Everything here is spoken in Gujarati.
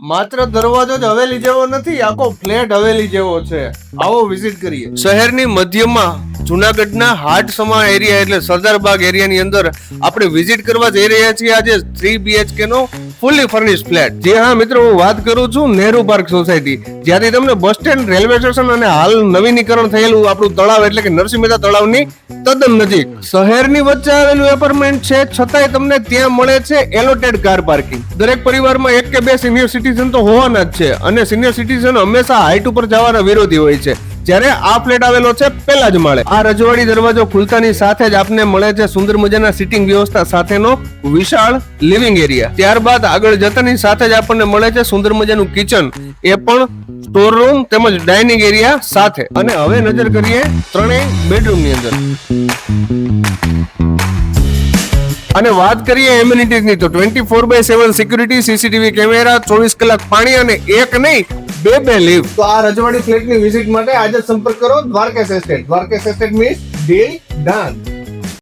માત્ર દરવાજો જ હવેલી જેવો નથી, આખો ફ્લેટ હવેલી જેવો છે. આવો વિઝિટ કરીએ. શહેરની મધ્યમાં જુનાગઢના હાટ સમા એરિયા એટલે સરદારબાગ એરિયાની અંદર આપણે વિઝિટ કરવા જઈ રહ્યા છીએ આજે 3 BHK નો ફૂલી ફર્નિશ્ડ ફ્લેટ. જે હા મિત્રો, હું વાત કરું છું નહેરુ પાર્ક સોસાયટી, જ્યાંથી તમને બસ સ્ટેન્ડ, રેલવે સ્ટેશન અને હાલ નવીનીકરણ થયેલું આપણું તળાવ એટલે કે નરસિંહ મહેતા તળાવની તદ્દન નજીક. શહેરની વચ્ચે આવેલું એપાર્ટમેન્ટ છે, છતાંય તમને ત્યાં મળે છે એલોટેડ કાર પાર્કિંગ. દરેક પરિવારમાં 1 કે 2 સિનિયર સિટીઝન તો હોવાના જ છે અને સિનિયર સિટીઝન હંમેશા હાઈટ ઉપર જવાના વિરોધી હોય છે. જ્યારે આ ફ્લેટ આવેલો છે પહેલા જ માળે. આ રજવાડી દરવાજો ખુલતાની સાથે જ આપને મળે છે સુંદર મજાના સિટિંગ વ્યવસ્થા સાથેનો વિશાળ લિવિંગ એરિયા. ત્યારબાદ આગળ જતાની સાથે જ આપણને મળે છે સુંદર મજાનું કિચન, એ પણ સ્ટોર રૂમ તેમજ ડાઇનિંગ એરિયા સાથે. અને હવે નજર કરીએ ત્રણેય બેડરૂમ ની અંદર. અને વાત કરીએ એમ્યુનિટીઝ ની તો 24/7 સિક્યુરિટી, CCTV કેમેરા, 24 કલાક પાણી અને એક નહીં 2 લિફ્ટ. તો આ રજવાડી ફ્લેટ ની વિઝિટ માટે આજે સંપર્ક કરો Dwarkesh estate. Dwarkesh estate means deal done.